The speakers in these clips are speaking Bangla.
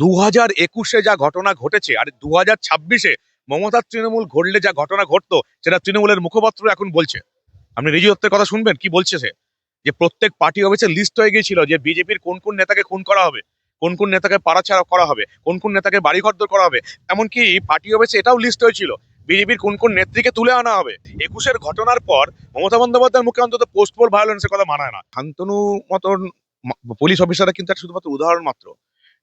2021-এ যা ঘটনা ঘটেছে আর 2026-এ মমতার তৃণমূল ঘটলে যা ঘটনা ঘটতো সেটা তৃণমূলের মুখপাত্র এখন বলছে। আপনি ঋজু দত্তের কথা শুনবেন কি বলছে সে, যে প্রত্যেক পার্টি অফিসে লিস্ট হয়ে গিয়েছিল যে বিজেপির কোন কোন নেতাকে খুন করা হবে, কোন কোন নেতাকে পাড়াছাড়া করা হবে, কোন কোন নেতাকে বাড়িঘরদোর করা হবে। এমনকি পার্টি অফিসে এটাও লিস্ট হয়েছিল বিজেপির কোন কোন নেত্রীকে তুলে আনা হবে। 21-এর ঘটনার পর মমতা বন্দ্যোপাধ্যায়ের মুখে অন্তত পোস্ট পোল ভায়োলেন্সের কথা মানায় না। শান্তনু মতন পুলিশ অফিসাররা কিন্তু একটা শুধুমাত্র উদাহরণ মাত্র।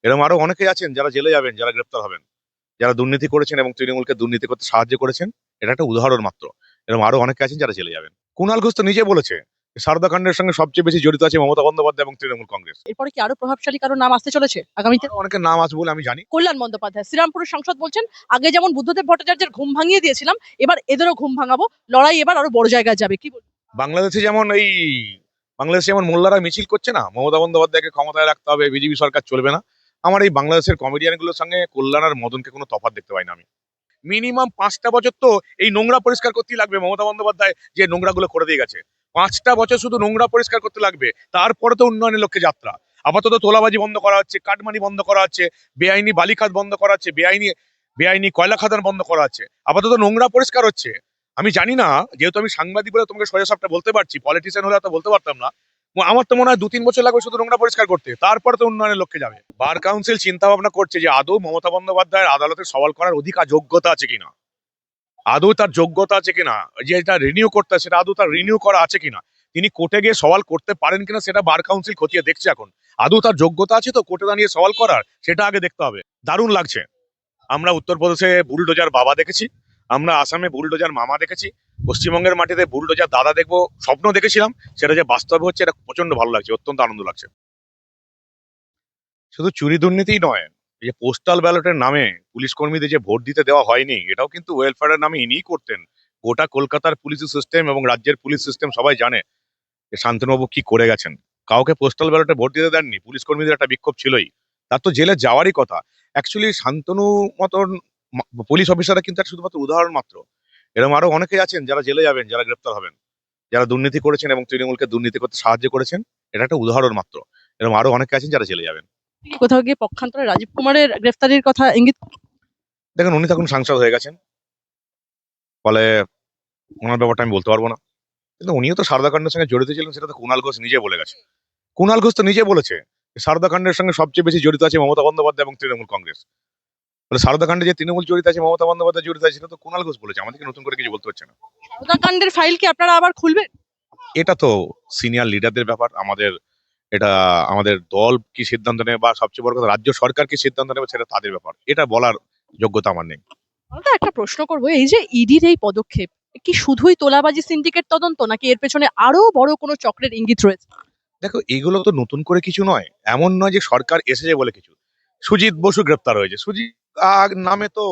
এরকম আরো অনেকেই আছেন যারা জেলে যাবেন, যারা গ্রেপ্তার হবেন, যারা দুর্নীতি করেছেন এবং তৃণমূলকে দুর্নীতি করতে সাহায্য করেছেন। এটা একটা উদাহরণ মাত্র। এরকম আরো অনেকে আছেন যারা জেলে যাবেন। কুণাল ঘোষ তো নিজে বলেছে সারদা কাণ্ডের সঙ্গে সবচেয়ে বেশি জড়িত আছে মমতা বন্দ্যোপাধ্যায় এবং তৃণমূল কংগ্রেস। এরপরে কি আরো প্রভাবশালী কারো নাম আসতে চলেছে আগামীতে? আরো অনেকের নাম আছে বলে আমি জানি। কল্যাণ বন্দ্যোপাধ্যায় শ্রীরামপুরের সাংসদ বলছেন, আগে যেমন বুদ্ধদেব ভট্টাচার্যের ঘুম ভাঙিয়ে দিয়েছিলাম, এবার এদেরও ঘুম ভাঙাবো, লড়াই এবার আরো বড় জায়গায় যাবে। কি বলবো? বাংলাদেশে যেমন বাংলাদেশে যেমন মোল্লারা মিছিল করছে না, মমতা বন্দ্যোপাধ্যায়কে ক্ষমতায় রাখতে হবে, বিজেপি সরকার চলবে না। আমার এই বাংলাদেশের কমেডিয়ান গুলোর সঙ্গে কল্যাণ আর মদনকে কোনো তফাৎ দেখতে পাই না আমি। মিনিমাম 5টা বছর তো এই নোংরা পরিষ্কার করতেই লাগবে মমতা বন্দ্যোপাধ্যায় যে নোংরাগুলো করে দিয়ে গেছে। 5টা বছর শুধু নোংরা পরিষ্কার করতে লাগবে, তারপরে তো উন্নয়নের লক্ষ্যে যাত্রা। আপাতত তোলাবাজি বন্ধ করা হচ্ছে, কাটমানি বন্ধ করা হচ্ছে, বেআইনি বালি খাত বন্ধ করা হচ্ছে, বেআইনি বেআইনি কয়লা খাদান বন্ধ করা হচ্ছে, আপাতত নোংরা পরিষ্কার হচ্ছে। আমি জানি না, যেহেতু আমি সাংবাদিক বলে তোমাকে সোজা সাপটা বলতে পারছি, পলিটিশিয়ান হলে তো বলতে পারতাম না। আমার তো মনে হয় 2-3 বছর লাগবে শুধু নোংরা পরিষ্কার করতে, তারপরে তো উন্নয়নের লক্ষ্যে যাবে। বার কাউন্সিল চিন্তা ভাবনা করছে যে আদৌ মমতা বন্দ্যোপাধ্যায়ের আদালতে সওয়াল করার অধিকার যোগ্যতা আছে কিনা, আদৌ তার যোগ্যতা আছে কিনা, যে এটা রিনিউ করতে হয়, সেটা আদৌ তার রিনিউ করা আছে কিনা, তিনি কোর্টে গিয়ে সওয়াল করতে পারেন কিনা, সেটা বার কাউন্সিল খতিয়ে দেখছে এখন। আদৌ তার যোগ্যতা আছে তো কোর্টে দাঁড়িয়ে সওয়াল করার, সেটা আগে দেখতে হবে। দারুণ লাগছে। আমরা উত্তরপ্রদেশে বুলডোজার বাবা দেখেছি, আমরা আসামে বুলডোজার মামা দেখেছি, পশ্চিমবঙ্গের মাটিতে বুলডোজার দাদা দেখবো স্বপ্ন দেখেছিলাম, সেটা যে বাস্তবে হচ্ছে, এটা প্রচন্ড ভালো লাগছে, অত্যন্ত আনন্দ লাগছে। শুধু চুরি দুর্নীতিই নয়, এই যে পোস্টাল ব্যালটের নামে পুলিশ কর্মীদের যে ভোট দিতে দেওয়া হয়নি, এটাও কিন্তু ওয়েলফেয়ারের নামে ইনিই করতেন। গোটা কলকাতার পুলিশ সিস্টেম এবং রাজ্যের পুলিশ সিস্টেম সবাই জানে যে শান্তনুবাবু কি করে গেছেন। কাউকে পোস্টাল ব্যালটে ভোট দিতে দেননি, পুলিশ কর্মীদের একটা বিক্ষোভ ছিলই, তার তো জেলে যাওয়ারই কথা। অ্যাকচুয়ালি শান্তনু মতন পুলিশ অফিসাররা কিন্তু একটা শুধুমাত্র উদাহরণ মাত্র। এরকম আরো অনেকেই আছেন যারা জেলে যাবেন, যারা গ্রেপ্তার হবেন, যারা দুর্নীতি করেছেন এবং তৃণমূলকে দুর্নীতি করতে সাহায্য করেছেন। এটা একটা উদাহরণ মাত্র। এরকম আরো অনেকে আছেন যারা জেলে যাবেন। কোথাও গিয়ে পক্ষান্তরে রাজীব কুমারের গ্রেফতারির কথা ইঙ্গিত? দেখেন, উনি তখন সাংসদ হয়ে গেছেন, ফলে ওনার ব্যাপারটা আমি বলতে পারবো না। কিন্তু উনিও তো সারদা কাণ্ডের সঙ্গে জড়িত ছিলেন, সেটা তো কুণাল ঘোষ নিজে বলে গেছে। কুণাল ঘোষ তো নিজে বলেছে যে সারদা কাণ্ডের সঙ্গে সবচেয়ে বেশি জড়িত আছে মমতা বন্দ্যোপাধ্যায় এবং তৃণমূল কংগ্রেস। ফলে সারদা কাণ্ডে যে তৃণমূল জড়িত আছে, মমতা বন্দ্যোপাধ্যায় জড়িত আছে, সেটা তো কুণাল ঘোষ বলেছে, আমাদেরকে নতুন করে কিছু বলতে হচ্ছে না। হত্যাকাণ্ডের ফাইল কি আপনারা আবার খুলবেন? এটা তো সিনিয়র লিডারদের ব্যাপার। এটা আমাদের দল কি সিদ্ধান্ত নেবে, বা সবচেয়ে বড় কথা রাজ্য সরকার কি সিদ্ধান্ত নেবে, সেটা তাদের ব্যাপার। এটা বলার যোগ্যতা আমার নেই। আলাদা একটা প্রশ্ন করবো, এই যে ইডির এই পদক্ষেপ কি শুধুই তোলাবাজি সিন্ডিকেট তদন্ত, নাকি এর পেছনে আরো বড় কোনো চক্রের ইঙ্গিত রয়েছে? দেখো, এগুলো তো নতুন করে কিছু নয়, এমন নয় যে সরকার এসেছে বলে কিছু। সুজিত বসু গ্রেপ্তার হয়েছে, সুজিত নামে তো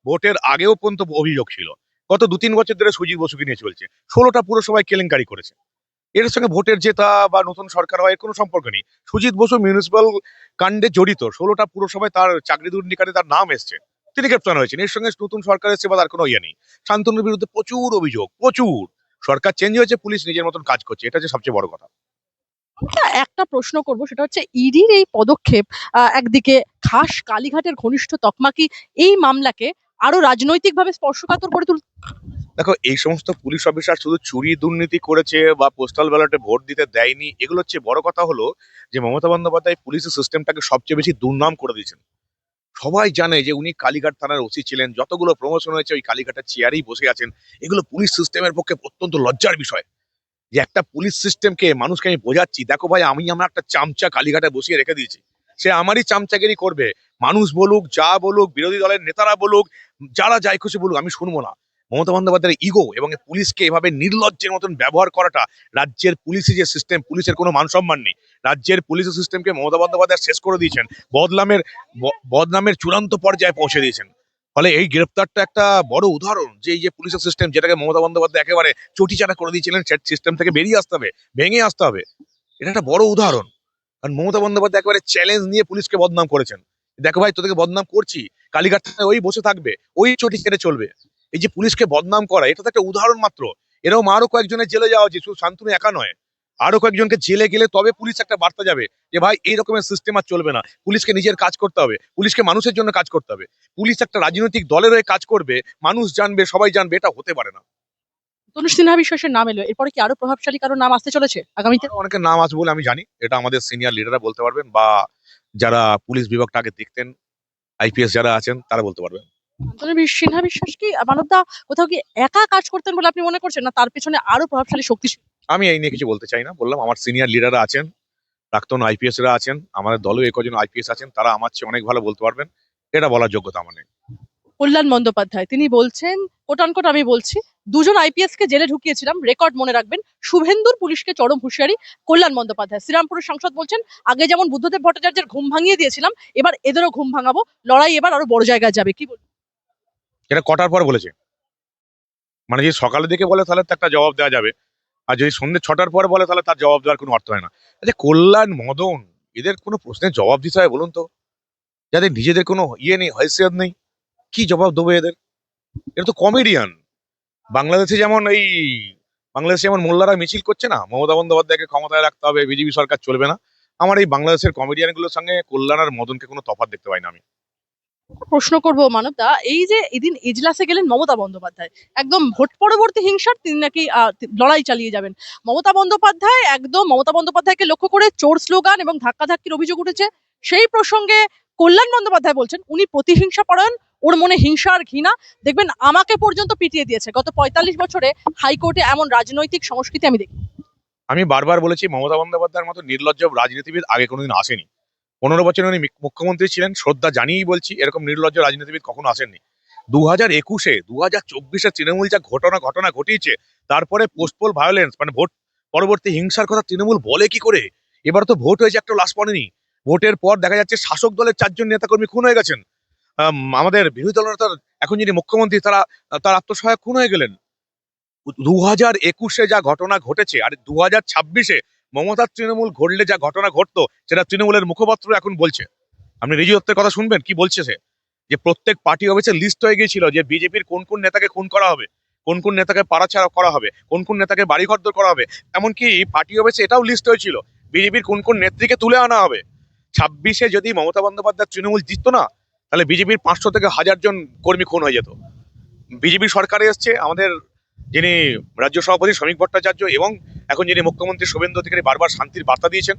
ভোটের আগেও পর্যন্ত অভিযোগ ছিল। গত 2-3 বছর ধরে সুজিত বসুকে নিয়ে চলছে। 16টা পুরসভায় কেলেঙ্কারি করেছে। এর সঙ্গে ভোটের জেতা বা নতুন সরকার হওয়ার কোনো সম্পর্ক নেই। সুজিত বসু মিউনিসিপাল কাণ্ডে জড়িত, 16টা পুরসভায় তার চাকরি দুর্নীতিতে তার নাম এসছে, তিনি গ্রেপ্তার হয়েছেন। এর সঙ্গে নতুন সরকার এসছে বা তার কোনো ইয়ে নেই। শান্তনুর বিরুদ্ধে প্রচুর অভিযোগ, প্রচুর। সরকার চেঞ্জ হয়েছে, পুলিশ নিজের মতন কাজ করছে, এটা হচ্ছে সবচেয়ে বড় কথা। একটা প্রশ্ন করব, সেটা হচ্ছে ইডির এই পদক্ষেপ একদিকে খাস কালীঘাটের ঘনিষ্ঠ তকমা কি এই মামলাকে আরো রাজনৈতিকভাবে স্পর্শকাতর করে তুলতে? দেখো, এই সমস্ত পুলিশ অফিসার শুধু চুরি দুর্নীতি করেছে বা পোস্টাল ব্যালটে ভোট দিতে দেয়নি, এগুলো হচ্ছে বড় কথা। হলো যে মমতা বন্দ্যোপাধ্যায় পুলিশের সিস্টেমটাকে সবচেয়ে বেশি দুর্নাম করে দিয়েছেন। সবাই জানে যে উনি কালীঘাট থানার ওসি ছিলেন, যতগুলো প্রমোশন হয়েছে ওই কালীঘাটের চেয়ারেই বসে আছেন। এগুলো পুলিশ সিস্টেমের পক্ষে অত্যন্ত লজ্জার বিষয়। যে একটা পুলিশ সিস্টেমকে মানুষকে আমি বোঝাচ্ছি, দেখো ভাই, আমার একটা চামচা কালীঘাটে বসিয়ে রেখে দিয়েছি, সে আমারই চামচাগিরি করবে। মানুষ বলুক, যা বলুক, বিরোধী দলের নেতারা বলুক, যারা যাই খুশি বলুক, আমি শুনবো না। মমতা বন্দ্যোপাধ্যায়ের ইগো এবং পুলিশকে এভাবে নির্লজ্জের মতন ব্যবহার করাটা, রাজ্যের পুলিশি যে সিস্টেম, পুলিশের কোনো মান সম্মান নেই। রাজ্যের পুলিশ সিস্টেমকে মমতা বন্দ্যোপাধ্যায় শেষ করে দিয়েছেন, বদনামের চূড়ান্ত পর্যায়ে পৌঁছে দিয়েছেন। ফলে এই গ্রেপ্তারটা একটা বড় উদাহরণ যে এই যে পুলিশের সিস্টেম, যেটাকে মমতা বন্দ্যোপাধ্যায় একেবারে চটিচাটা করে দিয়েছিলেন, সেট সিস্টেম থেকে বেরিয়ে আসতে হবে, ভেঙে আসতে হবে। এটা একটা বড় উদাহরণ। কারণ মমতা বন্দ্যোপাধ্যায় একেবারে চ্যালেঞ্জ নিয়ে পুলিশকে বদনাম করেছেন। দেখো ভাই, তোদেরকে বদনাম করছি, কালীঘাট থানায় ওই বসে থাকবে, ওই চটি ছেড়ে চলবে। এই যে পুলিশকে বদনাম করা, এটা তো একটা উদাহরণ মাত্র। এরকম আরো কয়েকজনের জেলে যাওয়া উচিত, শুধু শান্তনু একা নয়। আরো কয়েকজনকে জেলে গেলে তবে পুলিশ একটা বার্তা যাবে যে ভাই এই রকমের সিস্টেম আর চলবে না, পুলিশকে নিজের কাজ করতে হবে, পুলিশকে মানুষের জন্য কাজ করতে হবে। পুলিশ একটা রাজনৈতিক দলের হয়ে কাজ করবে, মানুষ জানবে, সবাই জানবে, এটা হতে পারে না। তনুজ সিনহা বিশ্বাসের নাম এলো, এরপরে কি আরো প্রভাবশালী কারো নাম আসতে চলেছে আগামীতে? আরো অনেকের নাম আছে বলে আমি জানি, এটা আমাদের সিনিয়র লিডাররা বলতে পারবেন, বা যারা পুলিশ বিভাগটা আগে দেখতেন, আইপিএস যারা আছেন তারা বলতে পারবেন। সিনহা বিশ্বাস কি মানবদা কোথাও কি একা কাজ করতেন বলে আপনি মনে করছেন, না তার পেছনে আরো প্রভাবশালী শক্তি? আমি এই নিয়ে কিছু বলতে চাই না, বললাম আমার সিনিয়র লিডাররা আছেন, প্রাক্তন আইপিএসরা আছেন, আমাদের দলেও কজন আইপিএস আছেন, তারা আমার চেয়ে অনেক ভালো বলতে পারবেন, এটা বলার যোগ্যতা আমার নেই। কল্যাণ বন্দ্যোপাধ্যায় তিনি বলছেন, কোট আনকোট আমি বলছি, দুজন আইপিএস কে জেলে ঢুকিয়েছিলাম, রেকর্ড মনে রাখবেন, শুভেন্দুর পুলিশকে চরম হুঁশিয়ারি কল্যাণ বন্দ্যোপাধ্যায়। শ্রীরামপুরের সাংসদ বলছেন, আগে যেমন বুদ্ধদেব ভট্টাচার্যের ঘুম ভাঙিয়ে দিয়েছিলাম, এবার এদেরও ঘুম ভাঙাবো, লড়াই এবার আরো বড় জায়গায় যাবে। কি বলবেন? এটা কটার পর বলেছে? মানে যদি সকালের দিকে বলে তাহলে তো একটা জবাব দেওয়া যাবে, আর যদি সন্ধ্যে 6টার পরে বলে তাহলে তার জবাব দেওয়ার কোনো অর্থ হয় না। আচ্ছা, কল্যাণ, মদন, এদের কোনো প্রশ্নের জবাব দিতে হয় বলুন তো? যাদের নিজেদের কোনো ইয়ে নেই, হাইসিয়ত নেই, কি জবাব দেবো এদের? এটা তো কমেডিয়ান। বাংলাদেশে যেমন মোল্লারা মিছিল করছে না, মমতা বন্দ্যোপাধ্যায়কে ক্ষমতায় রাখতে হবে, বিজেপি সরকার চলবে না, আমার এই বাংলাদেশের কমেডিয়ান গুলোর সঙ্গে কল্যাণ আর মদনকে কোনো তফাৎ দেখতে পাই না আমি। প্রশ্ন করব মানবদা, এই যে এদিন এজলাসে গেলেন মমতা বন্দ্যোপাধ্যায়, একদম ভোট পরবর্তী হিংসার তিনি নাকি লড়াই চালিয়ে যাবেন। মমতা বন্দ্যোপাধ্যায়কে লক্ষ্য করে চোর স্লোগান এবং ধাক্কাধাক্কির অভিযোগ উঠেছে। সেই প্রসঙ্গে কল্যাণ বন্দ্যোপাধ্যায় বলছেন উনি প্রতিহিংসা পরায়ণ, ওর মনে হিংসা আর ঘৃণা, দেখবেন আমাকে পর্যন্ত পিটিয়ে দিয়েছে। গত ৪৫ বছরে হাইকোর্টে এমন রাজনৈতিক সংস্কৃতি আমি দেখি। আমি বারবার বলেছি, মমতা বন্দ্যোপাধ্যায়ের মতো নির্লজ্জ রাজনীতিবিদ আগে কোনোদিন আসেনি। 15 বছর উনি মুখ্যমন্ত্রী ছিলেন, শ্রদ্ধা জানিয়েই বলছি, এরকম নির্লজ্জ রাজনীতিবিদ কখনো আসেননি। 2021-এ 2024-এ তৃণমূল যা ঘটনা ঘটিয়েছে, তারপরে পোস্টপোল ভায়োলেন্স মানে ভোট পরবর্তী হিংসার কথা তৃণমূল বলে কি করে? এবার তো ভোট হয়েছে, একটা লাশ পড়েনি। ভোটের পর দেখা যাচ্ছে শাসক দলের 4জন নেতাকর্মী খুন হয়ে গেছেন। আমাদের বিরোধী দলনেতার এখন যিনি মুখ্যমন্ত্রী তার আত্মসহায়ক খুন হয়ে গেলেন। 2021-এ যা ঘটনা ঘটেছে, আর 2026-এ মমতার তৃণমূল ঘটলে যা ঘটনা ঘটতো, সেটা তৃণমূলের মুখপাত্র এখন বলছে। আপনি রিজু দত্তের কথা শুনবেন, কি বলছে সে, যে প্রত্যেক পার্টি অফিসে লিস্ট হয়ে গিয়েছিল যে বিজেপির কোন কোন নেতাকে খুন করা হবে, কোন কোন নেতাকে পাড়াছাড়া করা হবে, কোন কোন নেতাকে বাড়িঘর করা হবে। এমনকি পার্টি অফিসে এটাও লিস্ট হয়েছিল বিজেপির কোন কোন নেত্রীকে তুলে আনা হবে। 26-এ যদি মমতা বন্দ্যোপাধ্যায় তৃণমূল জিততো না, তাহলে বিজেপির 500 থেকে 1000 জন কর্মী খুন হয়ে যেত। বিজেপি সরকারে এসছে আমাদের যিনি রাজ্য সভাপতি শ্রমিক ভট্টাচার্য, এবং এখন যিনি মুখ্যমন্ত্রী শুভেন্দু অধিকারী বারবার শান্তির বার্তা দিয়েছেন।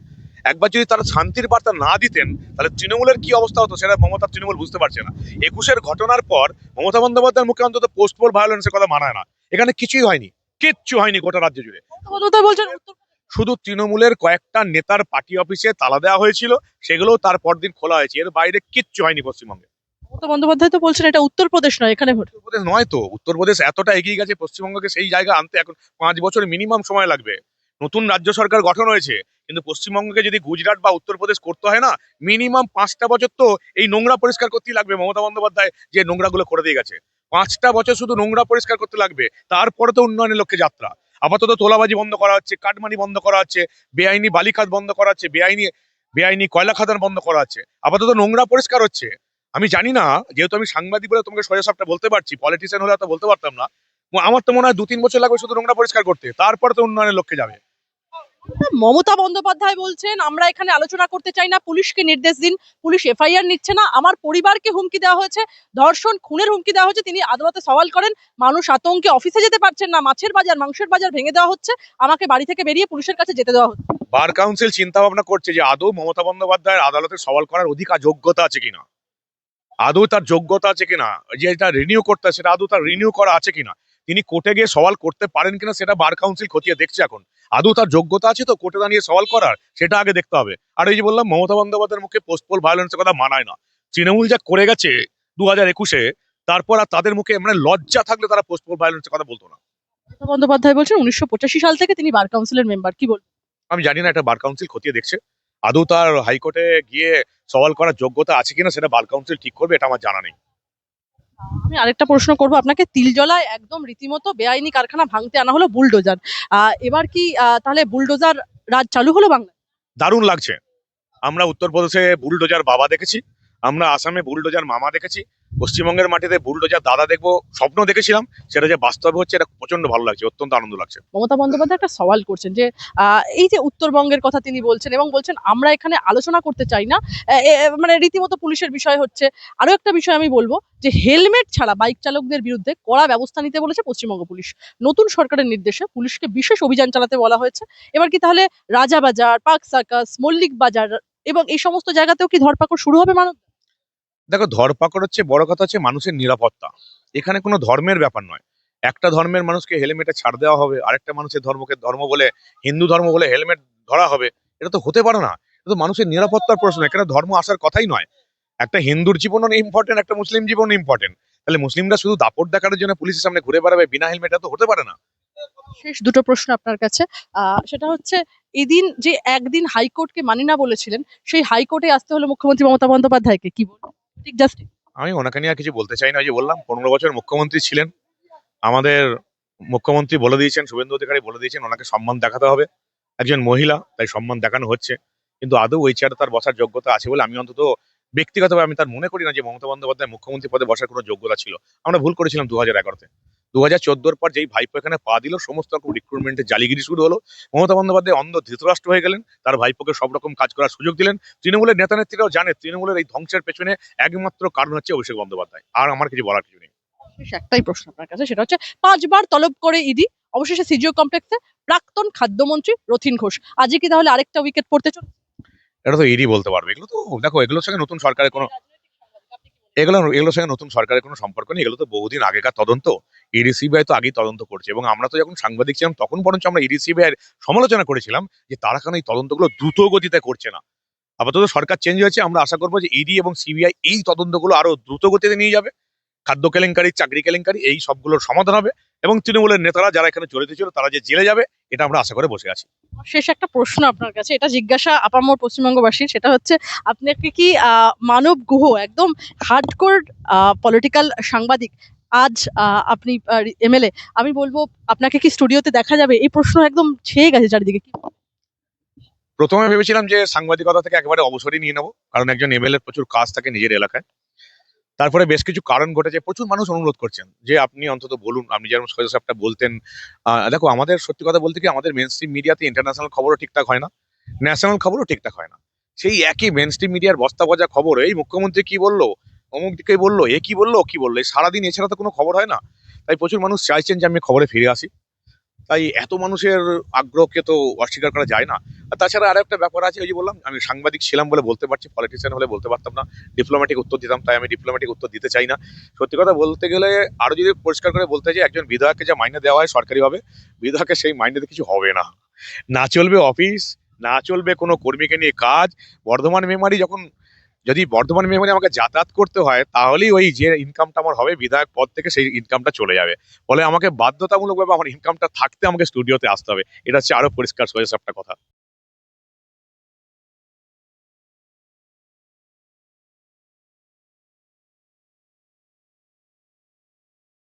একবার যদি তারা শান্তির বার্তা না দিতেন, তাহলে তৃণমূলের কি অবস্থা হতো সেটা মমতার তৃণমূল বুঝতে পারছে না। 21-এর ঘটনার পর মমতা বন্দ্যোপাধ্যায়ের মুখে অন্তত পোস্টপোল ভায়োলেন্সের কথা মানায় না। এখানে কিছুই হয়নি, কিচ্ছু হয়নি গোটা রাজ্য জুড়ে। মমতা বন্দ্যোপাধ্যায় বলছেন শুধু তৃণমূলের কয়েকটা নেতার পার্টি অফিসে তালা দেওয়া হয়েছিল, সেগুলোও তার পরদিন খোলা হয়েছে, এর বাইরে কিচ্ছু হয়নি পশ্চিমবঙ্গে। মমতা বন্দ্যোপাধ্যায় তো বলছেন এটা উত্তরপ্রদেশ নয়, এখানে ভোট। উত্তরপ্রদেশ নয় তো, উত্তরপ্রদেশ এতটা এগিয়ে গেছে, পশ্চিমবঙ্গকে সেই জায়গা আনতে এখন 5 বছর মিনিমাম সময় লাগবে। নতুন রাজ্য সরকার গঠন হয়েছে, কিন্তু পশ্চিমবঙ্গকে যদি গুজরাট বা উত্তরপ্রদেশ করতে হয় না, মিনিমাম 5টা বছর তো এই নোংরা পরিষ্কার করতেই লাগবে। মমতা বন্দ্যোপাধ্যায় যে নোংরাগুলো করে দিয়ে গেছে, 5টা বছর শুধু নোংরা পরিষ্কার করতে লাগবে, তারপরে তো উন্নয়নের লক্ষ্যে যাত্রা। আপাতত তোলাবাজি বন্ধ করা হচ্ছে, কাটমানি বন্ধ করা হচ্ছে, বেআইনি বালিখাত বন্ধ করা হচ্ছে, বেআইনি কয়লা খাদান বন্ধ করা হচ্ছে, আপাতত নোংরা পরিষ্কার হচ্ছে। আমি জানি না, যেহেতু আমি সাংবাদিক বলে তোমাকে সোজা সবটা বলতে পারছি, পলিটিশিয়ান হলে তো বলতে পারতাম না। আমার তো মনে হয় 2-3 বছর লাগবে শুধু নোংরা পরিষ্কার করতে, তারপরে তো উন্নয়নের লক্ষ্যে যাবে। মমতা বন্দ্যোপাধ্যায় বলছেন আমরা এখানে আলোচনা করতে চাই না, পুলিশকে নির্দেশ দিন, পুলিশ এফআইআর নিচ্ছে না, আমার পরিবারকে হুমকি দেওয়া হয়েছে, ধর্ষণ খুনের হুমকি দেওয়া হয়েছে। তিনি আদালতে সওয়াল করেন, মানুষ আতঙ্কে অফিসে যেতে পারছেন না, মাছের বাজার মাংসের বাজার ভেঙে দেওয়া হচ্ছে, আমাকে বাড়ি থেকে বেরিয়ে পুলিশের কাছে যেতে দেওয়া হচ্ছে। বার কাউন্সিল চিন্তা ভাবনা করছে যে আদৌ মমতা বন্দ্যোপাধ্যায়ের আদালতে সওয়াল করার অধিকার যোগ্যতা আছে কিনা, আদৌ তার যোগ্যতা আছে কিনা, যে এটা রিনিউ করতে হয়, সেটা আদৌ তার রিনিউ করা আছে কিনা, তিনি কোর্টে গিয়ে সওয়াল করতে পারেন কিনা, সেটা বার কাউন্সিল খতিয়ে দেখছে এখন। আদৌ তার যোগ্যতা আছে তো কোর্টে দাঁড়িয়ে সওয়াল করার, সেটা আগে দেখতে হবে। আর এই যে বললাম, মমতা বন্দ্যোপাধ্যায়ের মুখে পোস্টপোল ভায়োলেন্সের কথা মানায় না। তৃণমূল যা করে গেছে 2021-এ, তারপর আর তাদের মুখে মানে লজ্জা থাকলে তারা পোস্টপোল ভায়োলেন্সের কথা বলতো না। মমতা বন্দ্যোপাধ্যায় বলছেন 1985 সাল থেকে তিনি বার কাউন্সিলের মেম্বার। কি বলবেন? আমি জানি না, এটা বার কাউন্সিল খতিয়ে দেখছে। আদৌ তার হাইকোর্টে গিয়ে সওয়াল করার যোগ্যতা আছে কিনা সেটা বার কাউন্সিল ঠিক করবে, এটা আমার জানা নেই। আমি আরেকটা প্রশ্ন করব আপনাকে, তিলজলায় একদম রীতিমতো বেআইনি কারখানা ভাঙতে আনা হলো বুলডোজার, এবার কি তাহলে বুলডোজার রাজ চালু হলো বাংলায়? দারুণ লাগছে। আমরা উত্তরপ্রদেশে বুলডোজার বাবা দেখেছি, আমরা আসামে বুলডোজার মামা দেখেছি, পশ্চিমবঙ্গের মাটিতে বুলডোজার দাদা দেখবো স্বপ্ন দেখেছিলাম, সেটা যে বাস্তবে হচ্ছে, এটা প্রচন্ড ভালো লাগছে, অত্যন্ত আনন্দ লাগছে। মমতা বন্দ্যোপাধ্যায় একটা সওয়াল করছেন যে এই যে উত্তরবঙ্গের কথা তিনি বলছেন এবং বলছেন আমরা এখানে আলোচনা করতে চাই না, মানে রীতিমতো পুলিশের বিষয় হচ্ছে। আরো একটা বিষয় আমি বলবো যে হেলমেট ছাড়া বাইক চালকদের বিরুদ্ধে কড়া ব্যবস্থা নিতে বলেছে পশ্চিমবঙ্গ পুলিশ। নতুন সরকারের নির্দেশে পুলিশকে বিশেষ অভিযান চালাতে বলা হয়েছে। এবার কি তাহলে রাজাবাজার, পার্ক সার্কাস, মল্লিক বাজার এবং এই সমস্ত জায়গাতেও কি ধরপাকড় শুরু হবে মানব? দেখো, ধরপাকড় হচ্ছে বড় কথা, হচ্ছে মানুষের নিরাপত্তা। এখানে কোনো ধর্মের ব্যাপার নয়। একটা ধর্মের মানুষকে হেলমেটে ছাড় দেওয়া হবে, আরেকটা মানুষের ধর্মকে ধর্ম বলে, হিন্দু ধর্ম বলে হেলমেট ধরা হবে? এটা তো হতে পারে না। এটা তো মানুষের নিরাপত্তার প্রশ্ন, এখানে ধর্ম আসার কথাই নয়। একটা হিন্দুর জীবনও ইম্পর্টেন্ট, একটা মুসলিম জীবনও ইম্পর্টেন্ট। তাহলে মুসলিমরা শুধু দাপট দেখানোর জন্য পুলিশের সামনে ঘুরে বেড়াবে বিনা হেলমেটে? তো হতে পারে না। শেষ দুটো প্রশ্ন আপনার কাছে। সেটা হচ্ছে এদিন যে একদিন হাইকোর্টকে মানি না বলেছিলেন, সেই হাইকোর্টে আসতে হলো মুখ্যমন্ত্রী মমতা বন্দ্যোপাধ্যায়কে, কি বলবো? ঠিক জাস্ট আমি ওনাকে নিয়ে আর কিছু বলতে চাই না। ওই যে বললাম, 15 বছর মুখ্যমন্ত্রী ছিলেন। আমাদের মুখ্যমন্ত্রী বলে দিয়েছেন, শুভেন্দু অধিকারী বলে দিয়েছেন, ওনাকে সম্মান দেখাতে হবে। একজন মহিলা, তাই সম্মান দেখানো হচ্ছে। কিন্তু আদৌ ওই চেয়ারে তার বসার যোগ্যতা আছে বলে আমি অন্তত ব্যক্তিগতভাবে আমি তার মনে করি না যে মমতা বন্দ্যোপাধ্যায় মুখ্যমন্ত্রী পদে বসার কোনো যোগ্যতা ছিল। আমরা ভুল করেছিলাম 2011-তে। 2014-র পর যেই ভাইপো এখানে পা দিল, সমস্ত রকম রিক্রুটমেন্টের জালিগিরি শুরু হলো। মমতা বন্দ্যোপাধ্যায় অন্ধ ধৃতরাষ্ট্র হয়ে গেলেন, তার ভাইপোকে সব রকম কাজ করার সুযোগ দিলেন। তৃণমূলের নেতা নেত্রীরাও জানে তৃণমূলের এই ধ্বংসের পেছনে একমাত্র কারণ হচ্ছে অভিষেক বন্দ্যোপাধ্যায়। আর আমার কিছু বলার কিছু নেই। শেষ একটাই প্রশ্ন আপনার কাছে, সেটা হচ্ছে 5বার তলব করে ইডি, অবশেষে সিজিও কমপ্লেক্সে প্রাক্তন খাদ্যমন্ত্রী রথীন ঘোষ। আজকে কি তাহলে আরেকটা উইকেট পড়তে চলেছে? এটা তো ইডি বলতে পারবে। এগুলো তো, দেখো, এগুলোর সঙ্গে নতুন সরকারের কোনো, এগুলোর সঙ্গে নতুন সরকারের কোনো সম্পর্ক নেই। এগুলো তো বহুদিন আগেকার তদন্ত। ইডি সিবিআই তো আগেই তদন্ত করছে, এবং আমরা তো যখন সাংবাদিক ছিলাম তখন বরঞ্চ আমরা ইডি সিবিআই এর সমালোচনা করেছিলাম যে তারা কেন এই তদন্তগুলো দ্রুত গতিতে করছে না। আপাতত সরকার চেঞ্জ হয়েছে, আমরা আশা করবো যে ইডি এবং সিবিআই এই তদন্তগুলো আরো দ্রুত গতিতে নিয়ে যাবে। খাদ্য কেলেঙ্কারি, চাকরি কেলেঙ্কারি, এই সবগুলোর সমাধান হবে, এবং তৃণমূলের নেতারা যারা এখানে জড়িত ছিল তারা যে জেলে যাবে, এটা আমরা আশা করে বসে আছি। শেষ একটা প্রশ্ন আপনার কাছে, এটা জিজ্ঞাসা আপামর পশ্চিমবঙ্গবাসীর, সেটা হচ্ছে আপনাকে কি মানব গুহ একদম হার্ডকোর পলিটিক্যাল সাংবাদিক, আজ আপনি এমএলএ, আমি বলবো আপনাকে কি স্টুডিওতে দেখা যাবে? এই প্রশ্ন একদম ছেয়ে গেছে চারিদিকে, কি? প্রথমে ভেবেছিলাম যে সাংবাদিকতা থেকে একেবারে অবসরই নিয়ে নেবো, কারণ একজন এমএলএ প্রচুর কাজ থাকে নিজের এলাকায়। তারপরে বেশ কিছু কারণ ঘটেছে, প্রচুর মানুষ অনুরোধ করছেন যে আপনি অন্তত বলুন, আপনি যেরকম সোজা সাপটা বলতেন। দেখো, আমাদের সত্যি কথা বলতে কি, আমাদের মেন স্ট্রিম মিডিয়াতে ইন্টারন্যাশনাল খবরও ঠিকঠাক হয় না, ন্যাশনাল খবরও ঠিকঠাক হয় না। সেই একই মেন স্ট্রিম মিডিয়ার বস্তা ভজা খবর, এই মুখ্যমন্ত্রী কি বললো, অমুক দিকে বললো, এ কি বললো, ও কি বললো, এই সারাদিন এছাড়া তো কোনো খবর হয় না। তাই প্রচুর মানুষ চাইছেন যে আমি খবরে ফিরে আসি। তাই এত মানুষের আগ্রহকে তো অস্বীকার করা যায় না। আর তাছাড়া আরো একটা ব্যাপার আছে, ওই যে বললাম আমি সাংবাদিক ছিলাম বলে বলতে পারছি, পলিটিশিয়ান হলে বলতে পারতাম না, ডিপ্লোম্যাটিক উত্তর দিতাম, তাই আমি ডিপ্লোম্যাটিক উত্তর দিতে চাই না। সত্যি কথা বলতে গেলে, আরো যদি পরিষ্কার করে বলতে চাই, একজন বিধায়ককে যা মাইনে দেওয়া হয় সরকারিভাবে, বিধায়কের সেই মাইনেতে কিছু হবে না। না চলবে অফিস, না চলবে কোনো কর্মীকে নিয়ে কাজ। বর্ধমান মেমারি যখন, যদি বর্ধমান মেমারি আমাকে যাতায়াত করতে হয়, তাহলেই ওই যে ইনকামটা আমার হবে বিধায়ক পদ থেকে, সেই ইনকামটা চলে যাবে। ফলে আমাকে বাধ্যতামূলকভাবে আমার ইনকামটা থাকতে আমাকে স্টুডিওতে আসতে হবে। এটা হচ্ছে আরো পরিষ্কার সোজা একটা কথা।